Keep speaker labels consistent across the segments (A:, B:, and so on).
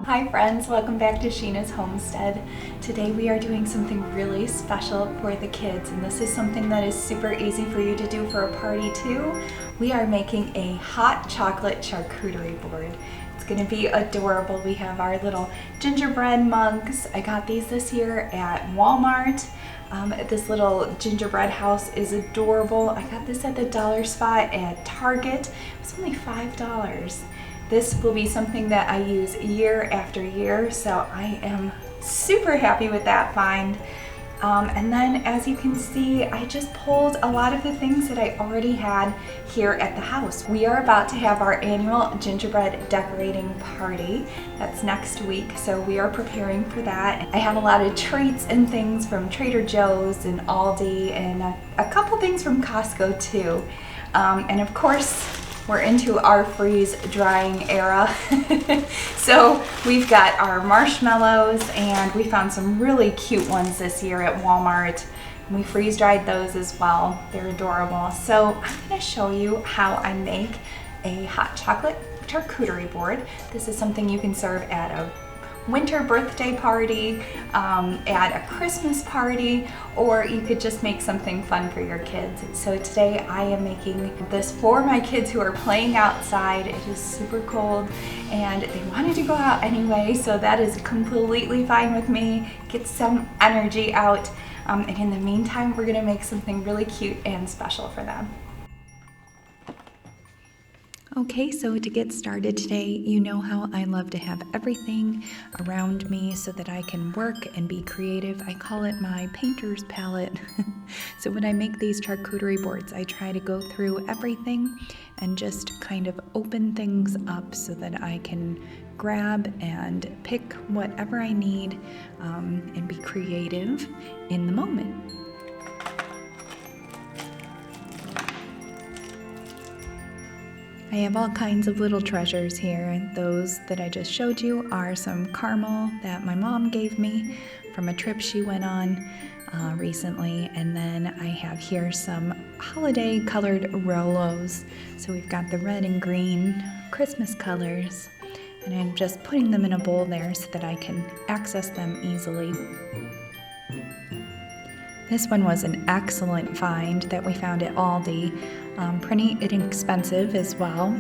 A: Hi friends, welcome back to Sheena's Homestead. Today we are doing something really special for the kids, and this is something that is super easy for you to do for a party too. We are making a hot chocolate charcuterie board. It's going to be adorable. We have our little gingerbread mugs. I got these this year at Walmart. This little gingerbread house is adorable. I got this at the dollar spot at Target. It was only $5. This will be something that I use year after year, so I am super happy with that find. And then as you can see, I just pulled a lot of the things that I already had here at the house. We are about to have our annual gingerbread decorating party. That's next week, so we are preparing for that. I have a lot of treats and things from Trader Joe's and Aldi and a couple things from Costco too. And of course, we're into our freeze drying era. So we've got our marshmallows, and we found some really cute ones this year at Walmart. We freeze dried those as well. They're adorable. So I'm going to show you how I make a hot chocolate charcuterie board. This is something you can serve at a winter birthday party, at a Christmas party, or you could just make something fun for your kids. So today I am making this for my kids who are playing outside. It is super cold and they wanted to go out anyway, so that is completely fine with me. Get some energy out, and in the meantime we're gonna make something really cute and special for them. Okay, so to get started today, you know how I love to have everything around me so that I can work and be creative. I call it my painter's palette. So when I make these charcuterie boards, I try to go through everything and just kind of open things up so that I can grab and pick whatever I need, and be creative in the moment. I have all kinds of little treasures here. Those that I just showed you are some caramel that my mom gave me from a trip she went on recently. And then I have here some holiday colored Rolos. So we've got the red and green Christmas colors. And I'm just putting them in a bowl there so that I can access them easily. This one was an excellent find that we found at Aldi. Pretty inexpensive as well,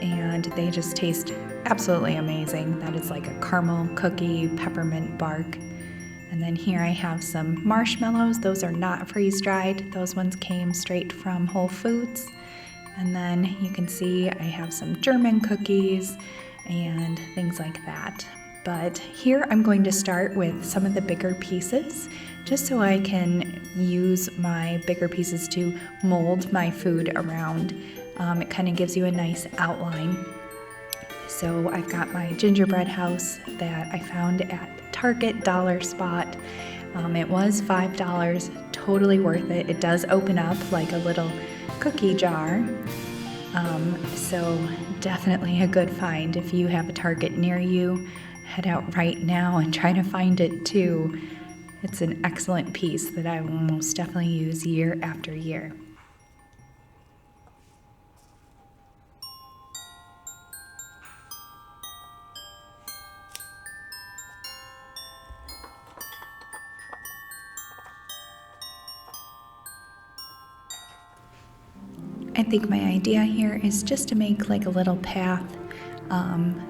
A: and they just taste absolutely amazing. That is like a caramel cookie peppermint bark. And then here I have some marshmallows. Those are not freeze dried. Those ones came straight from Whole Foods. And then you can see I have some German cookies and things like that. But here I'm going to start with some of the bigger pieces, just so I can use my bigger pieces to mold my food around. It kind of gives you a nice outline. So I've got my gingerbread house that I found at Target dollar spot. It was $5, totally worth it. It does open up like a little cookie jar. So definitely a good find. If you have a Target near you, head out right now and try to find it too. It's an excellent piece that I will most definitely use year after year. I think my idea here is just to make like a little path.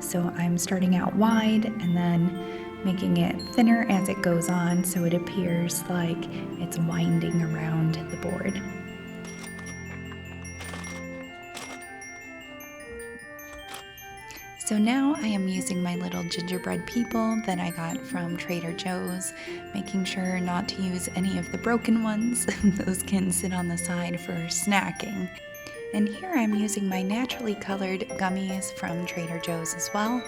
A: So I'm starting out wide and then making it thinner as it goes on, so it appears like it's winding around the board. So now I am using my little gingerbread people that I got from Trader Joe's, making sure not to use any of the broken ones. Those can sit on the side for snacking. And here I'm using my naturally colored gummies from Trader Joe's as well.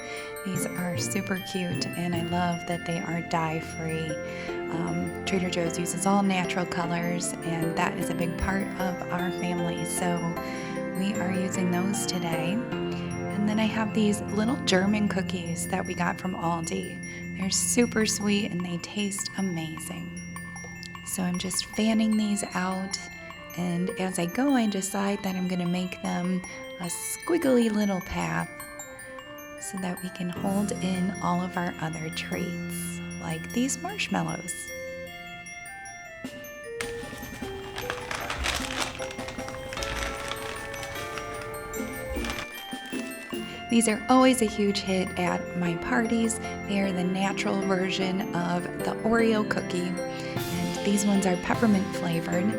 A: These are super cute, and I love that they are dye-free. Trader Joe's uses all natural colors, and that is a big part of our family, so we are using those today. And then I have these little German cookies that we got from Aldi. They're super sweet and they taste amazing. So I'm just fanning these out. And as I go, I decide that I'm going to make them a squiggly little path. so that we can hold in all of our other treats, like these marshmallows. These are always a huge hit at my parties. They are the natural version of the Oreo cookie, and these ones are peppermint flavored.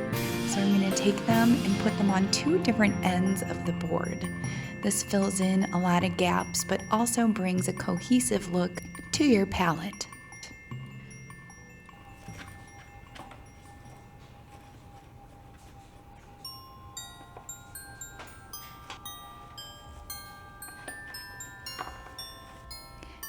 A: So I'm going to take them and put them on two different ends of the board. This fills in a lot of gaps, but also brings a cohesive look to your palette.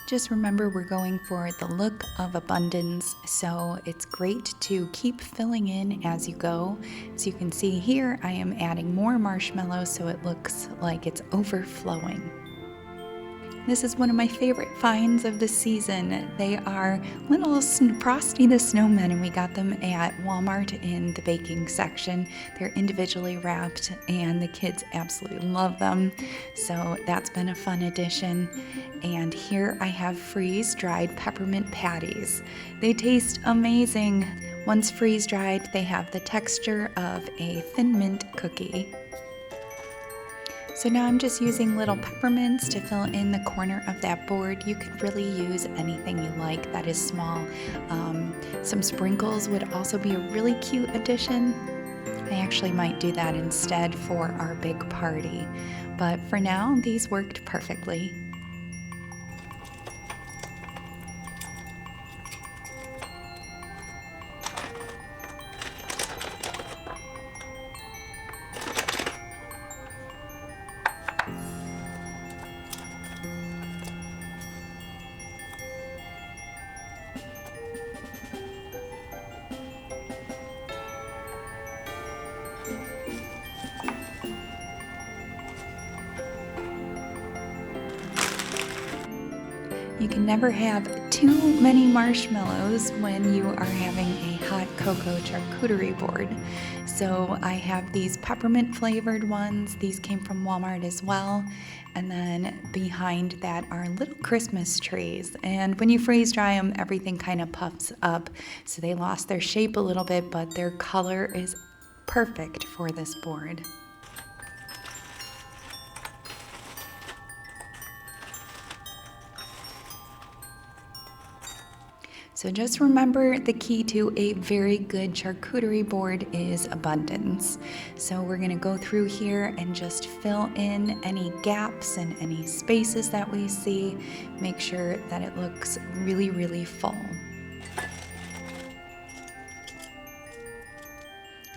A: Just remember, we're going for the look of abundance, so it's great to keep filling in as you go. As you can see here, I am adding more marshmallows so it looks like it's overflowing. This is one of my favorite finds of the season. They are little Frosty the Snowmen, and we got them at Walmart in the baking section. They're individually wrapped, and the kids absolutely love them. So that's been a fun addition. And here I have freeze-dried peppermint patties. They taste amazing. Once freeze-dried, they have the texture of a Thin Mint cookie. So now I'm just using little peppermints to fill in the corner of that board. You could really use anything you like that is small. Some sprinkles would also be a really cute addition. I actually might do that instead for our big party. But for now, these worked perfectly. You can never have too many marshmallows when you are having a hot cocoa charcuterie board. So I have these peppermint flavored ones. These came from Walmart as well. And then behind that are little Christmas trees. And when you freeze dry them, everything kind of puffs up. So they lost their shape a little bit, but their color is perfect for this board. So just remember, the key to a very good charcuterie board is abundance. So we're gonna go through here and just fill in any gaps and any spaces that we see. Make sure that it looks really, really full.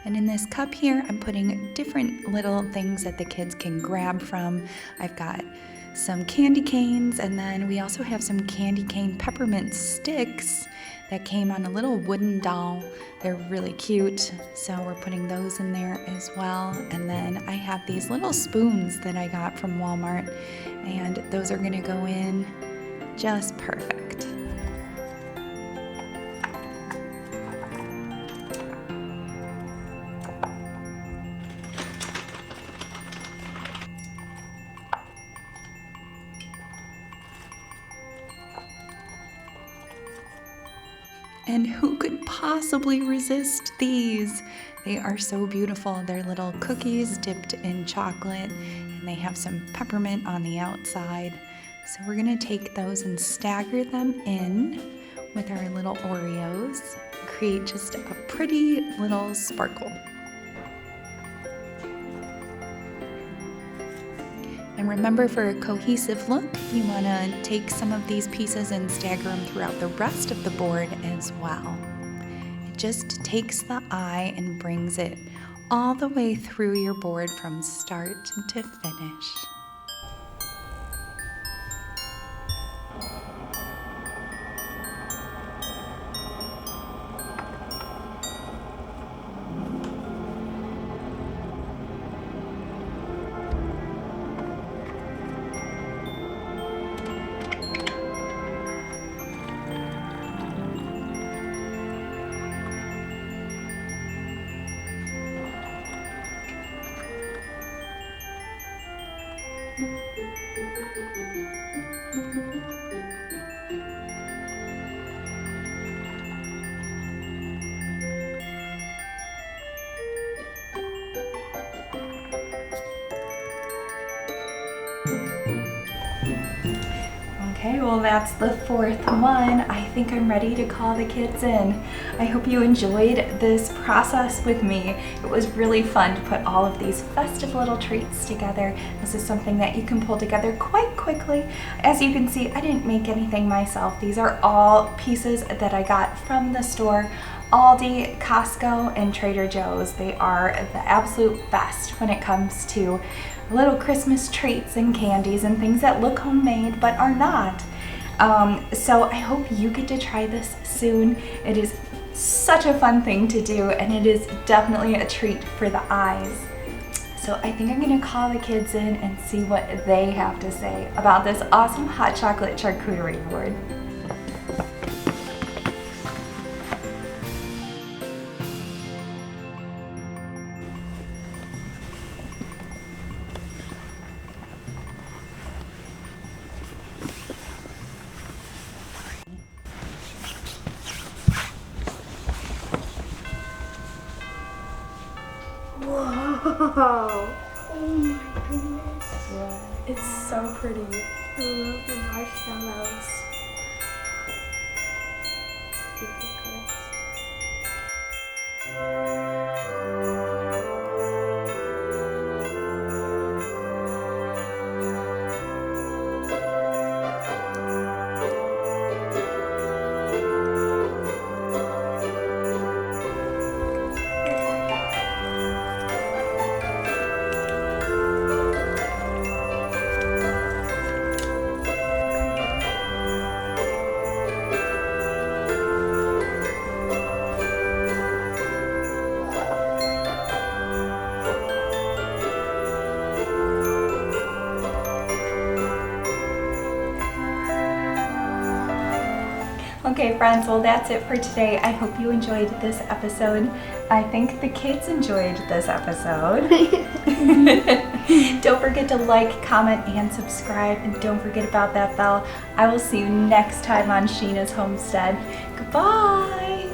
A: And in this cup here, I'm putting different little things that the kids can grab from. I've got some candy canes, and then we also have some candy cane peppermint sticks that came on a little wooden doll. They're really cute, so we're putting those in there as well. And then I have these little spoons that I got from Walmart, and those are gonna go in just perfect. And who could possibly resist these? They are so beautiful. They're little cookies dipped in chocolate, and they have some peppermint on the outside. So we're gonna take those and stagger them in with our little Oreos, create just a pretty little sparkle. And remember, for a cohesive look, you want to take some of these pieces and stagger them throughout the rest of the board as well. It just takes the eye and brings it all the way through your board from start to finish. Okay, well that's the fourth one. I think I'm ready to call the kids in. I hope you enjoyed this process with me. It was really fun to put all of these festive little treats together. This is something that you can pull together quite quickly. As you can see, I didn't make anything myself. These are all pieces that I got from the store. Aldi, Costco, and Trader Joe's. They are the absolute best when it comes to little Christmas treats and candies and things that look homemade but are not. So I hope you get to try this soon. It is such a fun thing to do, and it is definitely a treat for the eyes. So I think I'm gonna call the kids in and see what they have to say about this awesome hot chocolate charcuterie board.
B: Whoa! Oh my goodness.
A: Yeah, it's so pretty.
B: I love the marshmallows.
A: Okay friends, well that's it for today. I hope you enjoyed this episode. I think the kids enjoyed this episode. Don't forget to like, comment, and subscribe, and don't forget about that bell. I will see you next time on Sheena's Homestead. Goodbye!